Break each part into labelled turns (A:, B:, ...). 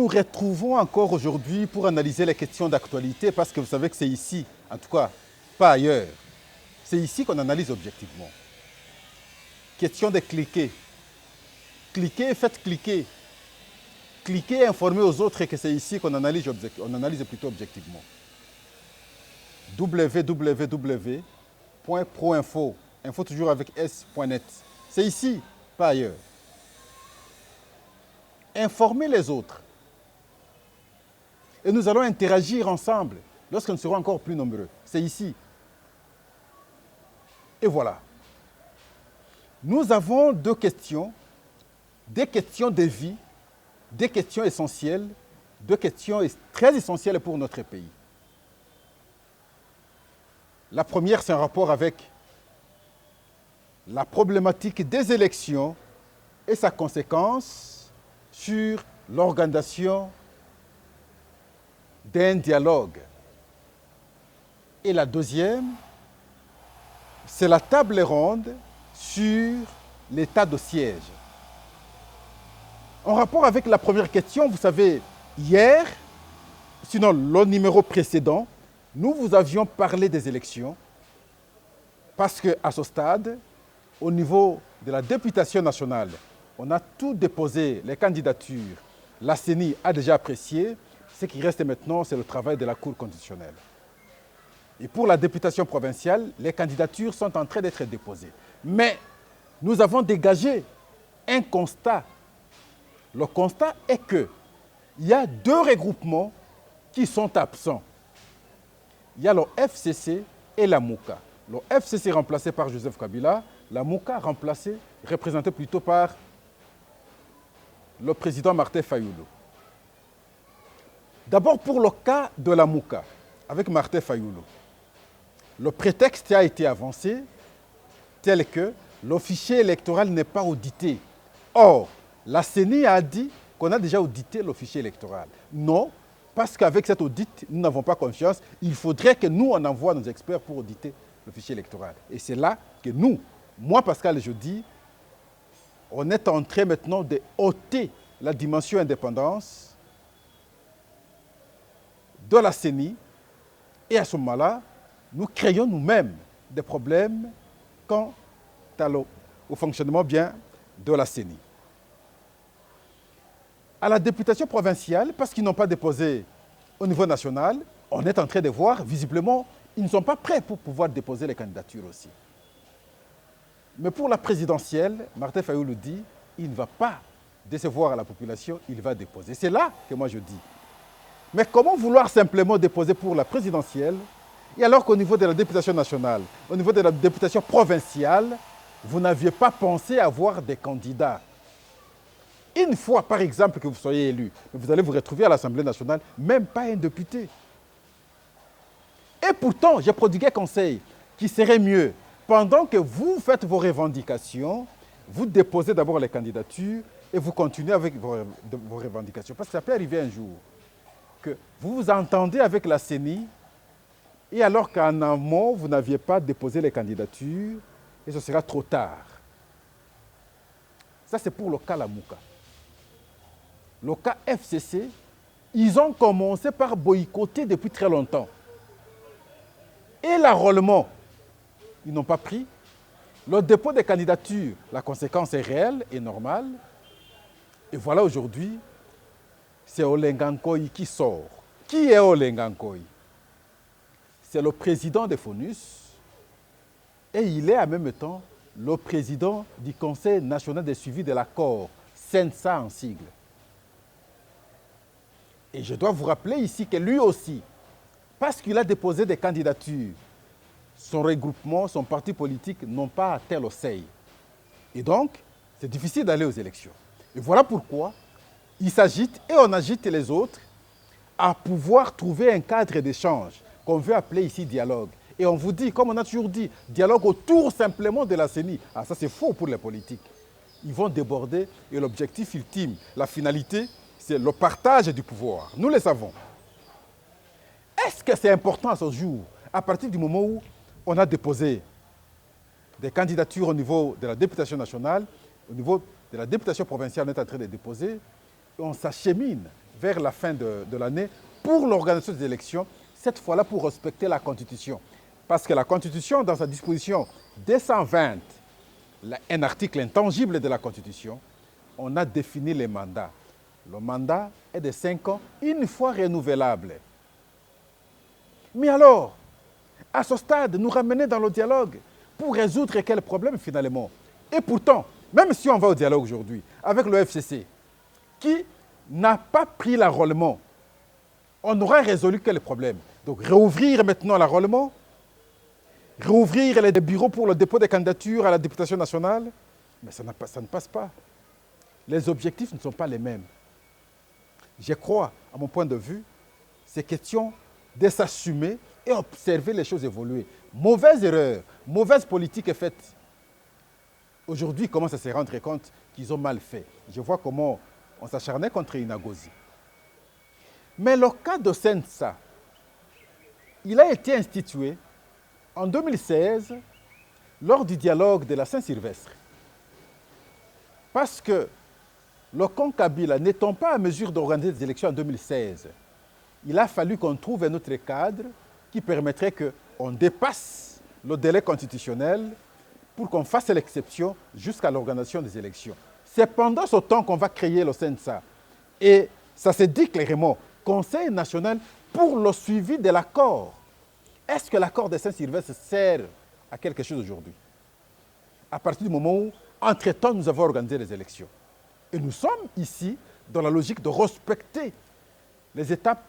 A: retrouvons encore aujourd'hui pour analyser les questions d'actualité parce que vous savez que c'est ici, en tout cas, pas ailleurs. C'est ici qu'on analyse objectivement. Question de cliquer. Cliquez, faites cliquer. Cliquez, informez aux autres que c'est ici qu'on analyse, plutôt objectivement. www.proinfo, info toujours avec s.net. C'est ici, pas ailleurs. Informez les autres. Et nous allons interagir ensemble lorsque nous serons encore plus nombreux. C'est ici. Et voilà. Nous avons deux questions. Des questions de vie, des questions essentielles, deux questions très essentielles pour notre pays. La première, c'est un rapport avec la problématique des élections et sa conséquence sur l'organisation d'un dialogue. Et la deuxième, c'est la table ronde sur l'état de siège. En rapport avec la première question, vous savez, hier, sinon le numéro précédent, nous vous avions parlé des élections parce qu'à ce stade, au niveau de la députation nationale, on a tout déposé, les candidatures. La CENI a déjà apprécié. Ce qui reste maintenant, c'est le travail de la Cour constitutionnelle. Et pour la députation provinciale, les candidatures sont en train d'être déposées. Mais nous avons dégagé un constat. Le constat est qu'il y a deux regroupements qui sont absents. Il y a le FCC et la MOUCA. Le FCC remplacé par Joseph Kabila, la MOUCA représentée plutôt par le président Martin Fayulu. D'abord pour le cas de la MOUCA, avec Martin Fayulu. Le prétexte a été avancé tel que le fichier électoral n'est pas audité. Or, la CENI a dit qu'on a déjà audité le fichier électoral. Non, parce qu'avec cet audit, nous n'avons pas confiance. Il faudrait que nous, on envoie nos experts pour auditer le fichier électoral. Et c'est là que nous, moi Pascal, je dis, on est en train maintenant de ôter la dimension indépendance de la CENI. Et à ce moment-là, nous créons nous-mêmes des problèmes quant au fonctionnement bien de la CENI. À la députation provinciale, parce qu'ils n'ont pas déposé au niveau national, on est en train de voir, visiblement, ils ne sont pas prêts pour pouvoir déposer les candidatures aussi. Mais pour la présidentielle, Martin Fayulu dit, il ne va pas décevoir à la population, il va déposer. C'est là que moi je dis. Mais comment vouloir simplement déposer pour la présidentielle, et alors qu'au niveau de la députation nationale, au niveau de la députation provinciale, vous n'aviez pas pensé avoir des candidats? Une fois, par exemple, que vous soyez élu, vous allez vous retrouver à l'Assemblée nationale, même pas un député. Et pourtant, j'ai prodigué conseil qui serait mieux, pendant que vous faites vos revendications, vous déposez d'abord les candidatures et vous continuez avec vos revendications. Parce que ça peut arriver un jour que vous vous entendez avec la CENI et alors qu'en amont, vous n'aviez pas déposé les candidatures et ce sera trop tard. Ça, c'est pour le cas Lamouka. Le cas FCC, ils ont commencé par boycotter depuis très longtemps. Et l'enrôlement, ils n'ont pas pris. Le dépôt des candidatures, la conséquence est réelle et normale. Et voilà aujourd'hui, c'est Olengankoy qui sort. Qui est Olengankoy? C'est le président de FONUS et il est en même temps le président du Conseil national de suivi de l'accord, CENSA en sigle. Et je dois vous rappeler ici que lui aussi, parce qu'il a déposé des candidatures, son regroupement, son parti politique n'ont pas atteint le seuil. Et donc, c'est difficile d'aller aux élections. Et voilà pourquoi il s'agite et on agite les autres à pouvoir trouver un cadre d'échange qu'on veut appeler ici dialogue. Et on vous dit, comme on a toujours dit, dialogue autour simplement de la CENI. Ah, ça c'est faux pour les politiques. Ils vont déborder et l'objectif ultime, la finalité, c'est le partage du pouvoir. Nous le savons. Est-ce que c'est important à ce jour, à partir du moment où on a déposé des candidatures au niveau de la députation nationale, au niveau de la députation provinciale, on est en train de déposer, et on s'achemine vers la fin de l'année pour l'organisation des élections, cette fois-là pour respecter la Constitution. Parce que la Constitution, dans sa disposition 220, un article intangible de la Constitution, on a défini les mandats. Le mandat est de 5 ans, une fois renouvelable. Mais alors, à ce stade, nous ramener dans le dialogue pour résoudre quel problème finalement? Et pourtant, même si on va au dialogue aujourd'hui avec le FCC, qui n'a pas pris l'enrôlement, on aura résolu quel problème? Donc réouvrir maintenant l'enrôlement, réouvrir les bureaux pour le dépôt des candidatures à la députation nationale, mais ça ne passe pas. Les objectifs ne sont pas les mêmes. Je crois, à mon point de vue, c'est question de s'assumer et observer les choses évoluer. Mauvaise erreur, mauvaise politique est faite. Aujourd'hui, ils commencent à se rendre compte qu'ils ont mal fait. Je vois comment on s'acharnait contre Inagozi. Mais le cas de Sensa, il a été institué en 2016 lors du dialogue de la Saint-Sylvestre. Parce que le camp Kabila n'étant pas à mesure d'organiser des élections en 2016, il a fallu qu'on trouve un autre cadre qui permettrait qu'on dépasse le délai constitutionnel pour qu'on fasse l'exception jusqu'à l'organisation des élections. C'est pendant ce temps qu'on va créer le CNSA. Et ça se dit clairement, Conseil national pour le suivi de l'accord. Est-ce que l'accord de Saint-Sylvestre sert à quelque chose aujourd'hui? À partir du moment où, entre-temps, nous avons organisé les élections. Et nous sommes ici dans la logique de respecter les étapes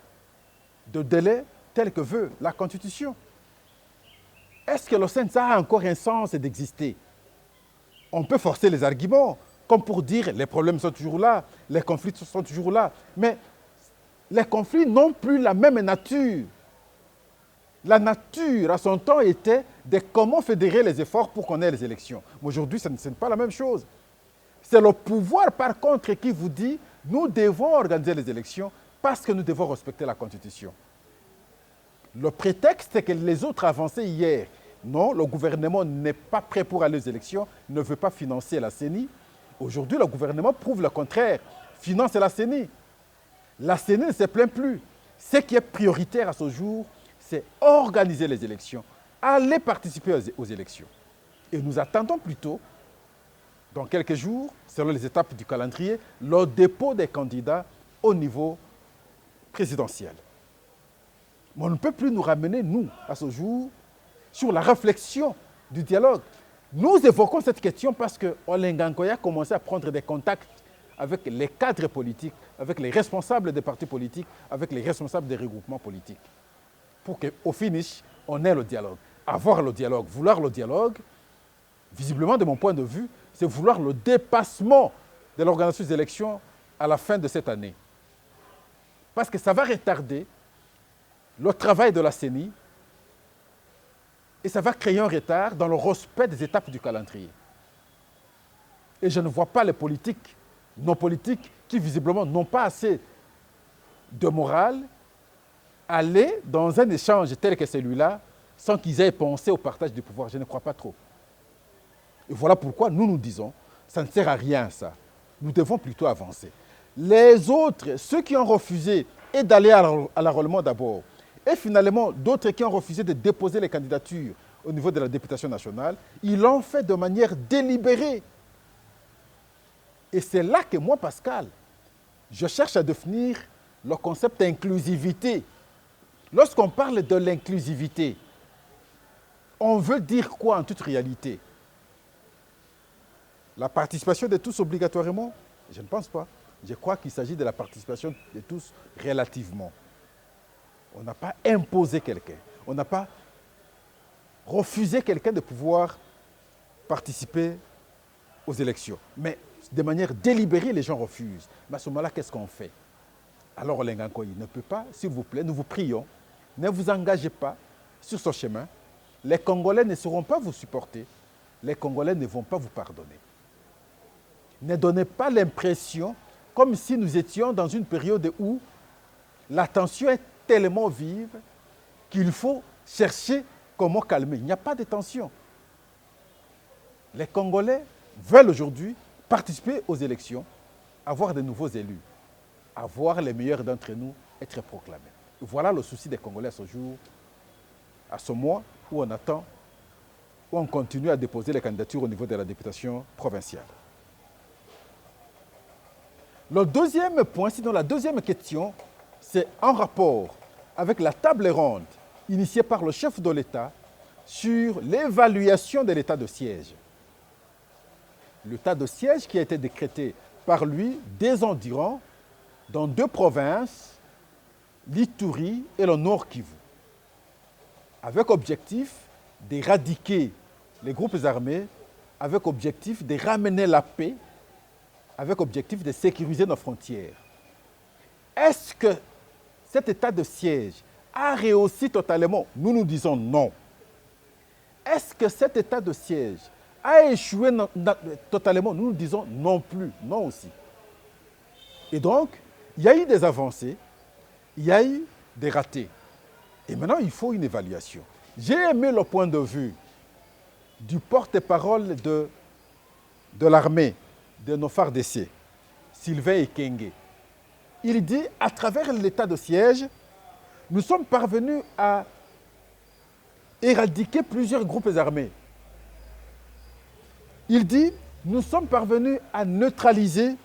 A: de délai telles que veut la Constitution. Est-ce que le CNSA a encore un sens d'exister? On peut forcer les arguments, comme pour dire les problèmes sont toujours là, les conflits sont toujours là, mais les conflits n'ont plus la même nature. La nature, à son temps, était de comment fédérer les efforts pour qu'on ait les élections. Aujourd'hui, ce n'est pas la même chose. C'est le pouvoir, par contre, qui vous dit nous devons organiser les élections parce que nous devons respecter la Constitution. Le prétexte, c'est que les autres avançaient hier. Non, le gouvernement n'est pas prêt pour aller aux élections, ne veut pas financer la CENI. Aujourd'hui, le gouvernement prouve le contraire, finance la CENI. La CENI ne se plaint plus. Ce qui est prioritaire à ce jour, c'est organiser les élections, aller participer aux élections. Et nous attendons plutôt, dans quelques jours, selon les étapes du calendrier, le dépôt des candidats au niveau présidentiel. Mais on ne peut plus nous ramener, nous, à ce jour, sur la réflexion du dialogue. Nous évoquons cette question parce que Olengankoya a commencé à prendre des contacts avec les cadres politiques, avec les responsables des partis politiques, avec les responsables des regroupements politiques. Pour qu'au finish, on ait le dialogue. Avoir le dialogue, vouloir le dialogue, visiblement, de mon point de vue, c'est vouloir le dépassement de l'organisation des élections à la fin de cette année. Parce que ça va retarder le travail de la CENI et ça va créer un retard dans le respect des étapes du calendrier. Et je ne vois pas les politiques, nos politiques, qui visiblement n'ont pas assez de morale, aller dans un échange tel que celui-là sans qu'ils aient pensé au partage du pouvoir. Je ne crois pas trop. Et voilà pourquoi nous nous disons, ça ne sert à rien ça. Nous devons plutôt avancer. Les autres, ceux qui ont refusé, et d'aller à l'enrôlement d'abord, et finalement d'autres qui ont refusé de déposer les candidatures au niveau de la députation nationale, ils l'ont fait de manière délibérée. Et c'est là que moi, Pascal, je cherche à définir le concept d'inclusivité. Lorsqu'on parle de l'inclusivité, on veut dire quoi en toute réalité? La participation de tous obligatoirement? Je ne pense pas. Je crois qu'il s'agit de la participation de tous relativement. On n'a pas imposé quelqu'un. On n'a pas refusé quelqu'un de pouvoir participer aux élections. Mais de manière délibérée, les gens refusent. Mais à ce moment-là, qu'est-ce qu'on fait? Alors, Olengankoyi ne peut pas, s'il vous plaît, nous vous prions, ne vous engagez pas sur ce chemin. Les Congolais ne sauront pas vous supporter. Les Congolais ne vont pas vous pardonner. Ne donnez pas l'impression comme si nous étions dans une période où la tension est tellement vive qu'il faut chercher comment calmer. Il n'y a pas de tension. Les Congolais veulent aujourd'hui participer aux élections, avoir de nouveaux élus. à voir les meilleurs d'entre nous être proclamés. Voilà le souci des Congolais à ce jour, à ce mois où on attend, où on continue à déposer les candidatures au niveau de la députation provinciale. Le deuxième point, sinon la deuxième question, c'est en rapport avec la table ronde initiée par le chef de l'État sur l'évaluation de l'état de siège. L'état de siège qui a été décrété par lui des ans durant dans 2 provinces, l'Ituri et le Nord Kivu, avec objectif d'éradiquer les groupes armés, avec objectif de ramener la paix, avec objectif de sécuriser nos frontières. Est-ce que cet état de siège a réussi totalement? Nous disons non. Est-ce que cet état de siège a échoué totalement? Nous disons non plus, non aussi. Et donc, il y a eu des avancées, il y a eu des ratés. Et maintenant, il faut une évaluation. J'ai aimé le point de vue du porte-parole de l'armée, de nos FARDC, Sylvain Ekenge. Il dit, à travers l'état de siège, nous sommes parvenus à éradiquer plusieurs groupes armés. Il dit, nous sommes parvenus à neutraliser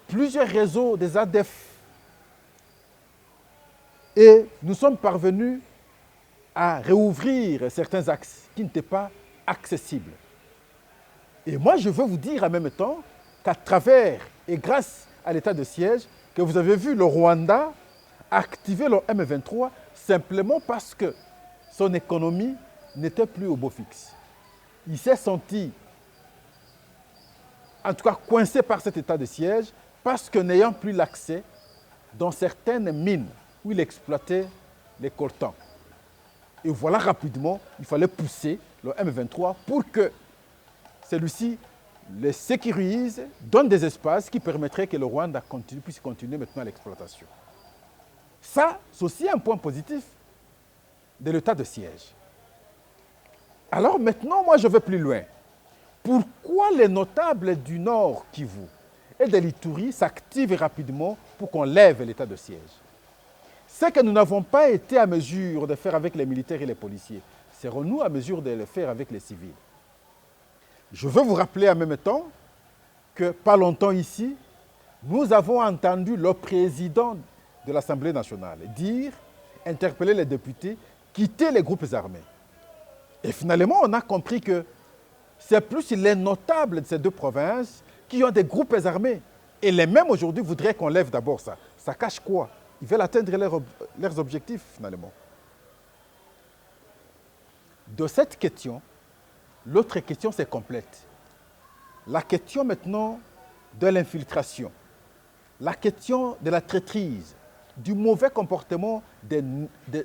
A: plusieurs réseaux des ADF. Et nous sommes parvenus à réouvrir certains axes qui n'étaient pas accessibles. Et moi, je veux vous dire en même temps qu'à travers et grâce à l'état de siège, que vous avez vu le Rwanda activer le M23 simplement parce que son économie n'était plus au beau fixe. Il s'est senti, en tout cas coincé par cet état de siège, parce que n'ayant plus l'accès dans certaines mines où il exploitait les coltans. Et voilà rapidement, il fallait pousser le M23 pour que celui-ci les sécurise, donne des espaces qui permettraient que le Rwanda puisse continuer maintenant l'exploitation. Ça, c'est aussi un point positif de l'état de siège. Alors maintenant, moi, je vais plus loin. Pourquoi les notables du Nord Kivu et de l'Ituri s'activent rapidement pour qu'on lève l'état de siège? C'est que nous n'avons pas été à mesure de faire avec les militaires et les policiers. Serons-nous à mesure de le faire avec les civils? Je veux vous rappeler en même temps que, pas longtemps ici, nous avons entendu le président de l'Assemblée nationale dire, interpeller les députés, quitter les groupes armés. Et finalement, on a compris que c'est plus les notables de ces 2 provinces qui ont des groupes armés. Et les mêmes aujourd'hui voudraient qu'on lève d'abord ça. Ça cache quoi? Ils veulent atteindre leurs objectifs finalement. De cette question, l'autre question c'est complète. La question maintenant de l'infiltration, la question de la traîtrise, du mauvais comportement de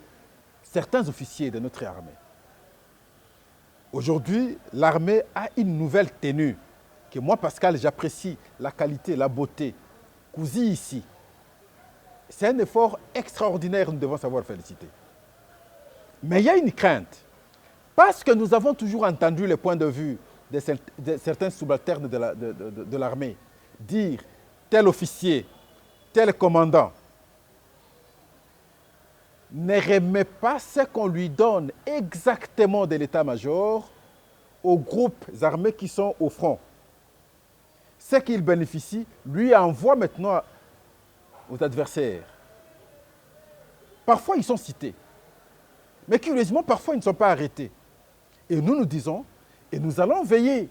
A: certains officiers de notre armée. Aujourd'hui, l'armée a une nouvelle tenue que moi, Pascal, j'apprécie la qualité, la beauté. Cousi ici. C'est un effort extraordinaire, nous devons savoir féliciter. Mais il y a une crainte. Parce que nous avons toujours entendu les points de vue de certains subalternes de l'armée dire tel officier, tel commandant ne remet pas ce qu'on lui donne exactement de l'état-major aux groupes armés qui sont au front. Ce qu'il bénéficie, lui envoie maintenant aux adversaires. Parfois, ils sont cités. Mais curieusement, parfois, ils ne sont pas arrêtés. Et nous disons, et nous allons veiller,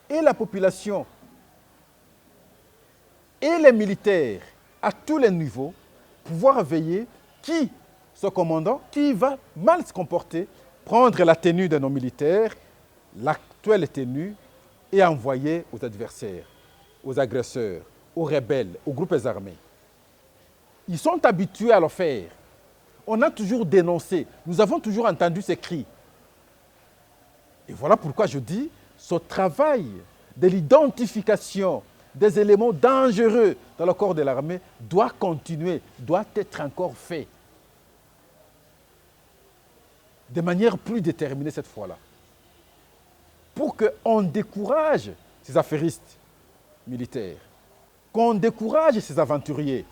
A: et la population, et les militaires, à tous les niveaux, pouvoir veiller ce commandant, qui va mal se comporter, prendre la tenue de nos militaires, l'actuelle tenue, et envoyer aux adversaires, aux agresseurs, aux rebelles, aux groupes armés. Ils sont habitués à le faire. On a toujours dénoncé, nous avons toujours entendu ces cris. Et voilà pourquoi je dis, ce travail de l'identification des éléments dangereux dans le corps de l'armée doit continuer, doit être encore fait. De manière plus déterminée cette fois-là. Pour qu'on décourage ces affairistes militaires, qu'on décourage ces aventuriers,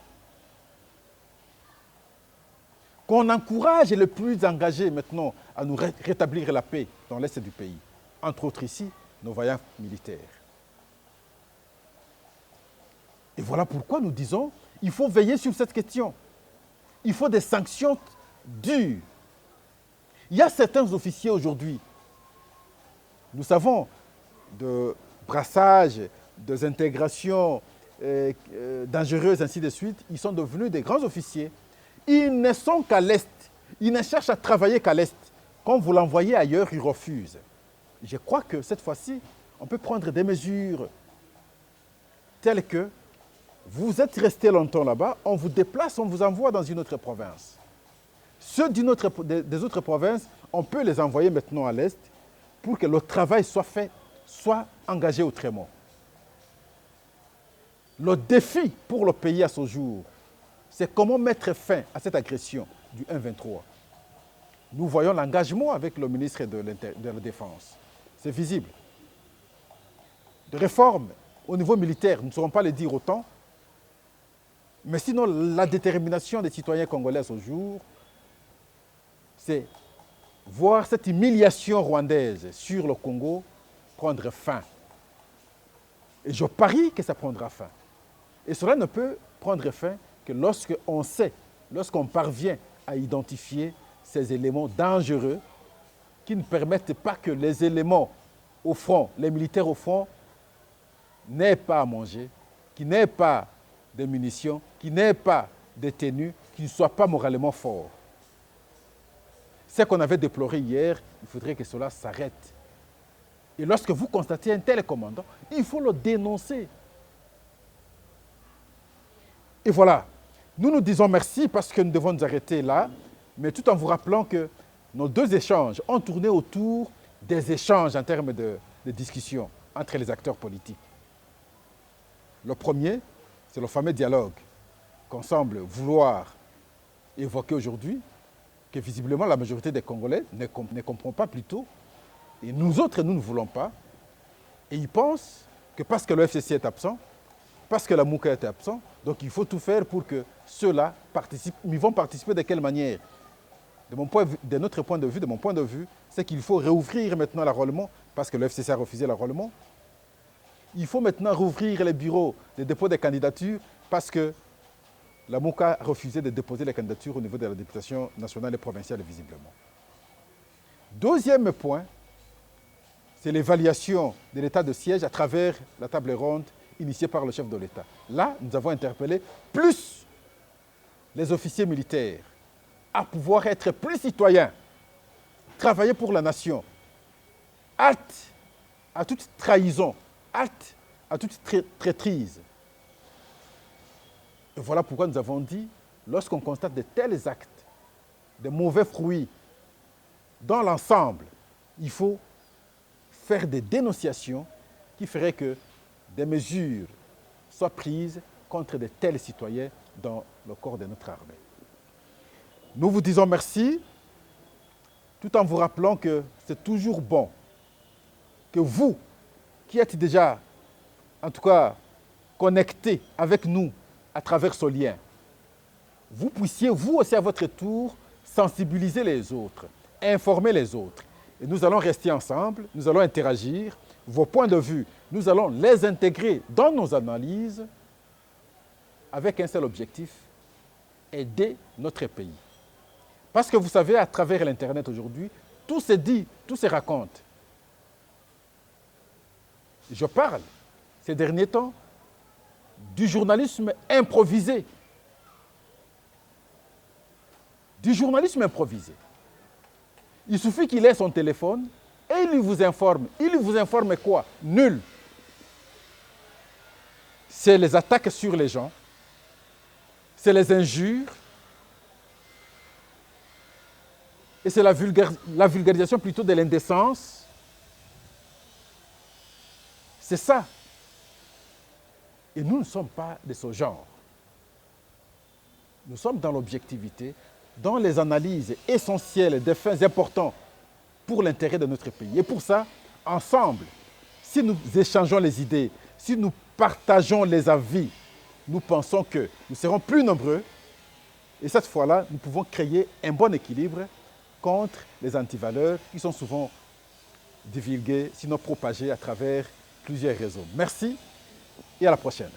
A: qu'on encourage les plus engagés maintenant à nous rétablir la paix dans l'est du pays. Entre autres ici, nos vaillants militaires. Et voilà pourquoi nous disons, il faut veiller sur cette question. Il faut des sanctions dures. Il y a certains officiers aujourd'hui, nous savons, de brassage, des intégrations dangereuses, ainsi de suite, ils sont devenus des grands officiers. Ils ne sont qu'à l'Est. Ils ne cherchent à travailler qu'à l'Est. Quand vous l'envoyez ailleurs, ils refusent. Je crois que cette fois-ci, on peut prendre des mesures telles que vous êtes resté longtemps là-bas, on vous déplace, on vous envoie dans une autre province. Ceux des autres provinces, on peut les envoyer maintenant à l'Est pour que le travail soit fait, soit engagé autrement. Le défi pour le pays à ce jour, c'est comment mettre fin à cette agression du 1-23. Nous voyons l'engagement avec le ministre de la Défense. C'est visible. De réformes au niveau militaire, nous ne saurons pas les dire autant, mais sinon la détermination des citoyens congolais à ce jour, c'est voir cette humiliation rwandaise sur le Congo prendre fin. Et je parie que ça prendra fin. Et cela ne peut prendre fin que lorsqu'on sait, lorsqu'on parvient à identifier ces éléments dangereux qui ne permettent pas que les éléments au front, les militaires au front, n'aient pas à manger, qui n'aient pas de munitions, qui n'aient pas de tenues, qui ne soient pas moralement forts. Ce qu'on avait déploré hier, il faudrait que cela s'arrête. Et lorsque vous constatez un tel commandant, il faut le dénoncer. Et voilà, nous nous disons merci parce que nous devons nous arrêter là, mais tout en vous rappelant que nos deux échanges ont tourné autour des échanges en termes de discussion entre les acteurs politiques. Le premier, c'est le fameux dialogue qu'on semble vouloir évoquer aujourd'hui, que visiblement la majorité des Congolais ne comprend pas plutôt. Et nous autres, nous ne voulons pas. Et ils pensent que parce que le FCC est absent, parce que la MOUCA est absent, donc il faut tout faire pour que ceux-là participent. Mais ils vont participer de quelle manière? De notre point de vue, de mon point de vue, c'est qu'il faut réouvrir maintenant l'enrôlement, parce que le FCC a refusé l'enrôlement. Il faut maintenant rouvrir les bureaux de dépôt des candidatures, parce que la MOUCA a refusé de déposer les candidatures au niveau de la députation nationale et provinciale, visiblement. Deuxième point, c'est l'évaluation de l'état de siège à travers la table ronde initiée par le chef de l'État. Là, nous avons interpellé plus les officiers militaires à pouvoir être plus citoyens, travailler pour la nation, hâte à toute trahison, hâte à toute traîtrise. Et voilà pourquoi nous avons dit, lorsqu'on constate de tels actes, de mauvais fruits, dans l'ensemble, il faut faire des dénonciations qui feraient que des mesures soient prises contre de tels citoyens dans le corps de notre armée. Nous vous disons merci, tout en vous rappelant que c'est toujours bon que vous, qui êtes déjà, en tout cas, connectés avec nous à travers ce lien, vous puissiez, vous aussi à votre tour, sensibiliser les autres, informer les autres. Et nous allons rester ensemble, nous allons interagir, vos points de vue, nous allons les intégrer dans nos analyses avec un seul objectif, aider notre pays. Parce que vous savez, à travers l'Internet aujourd'hui, tout se dit, tout se raconte. Je parle, ces derniers temps, du journalisme improvisé. Du journalisme improvisé. Il suffit qu'il ait son téléphone et il vous informe. Il vous informe quoi? Nul. C'est les attaques sur les gens, c'est les injures, et c'est la vulgarisation plutôt de l'indécence. C'est ça. Et nous ne sommes pas de ce genre. Nous sommes dans l'objectivité, dans les analyses essentielles des faits importants pour l'intérêt de notre pays. Et pour ça, ensemble, si nous échangeons les idées, si nous partageons les avis, nous pensons que nous serons plus nombreux Et cette fois-là, nous pouvons créer un bon équilibre contre les antivaleurs qui sont souvent divulguées, sinon propagées à travers plusieurs réseaux. Merci et à la prochaine.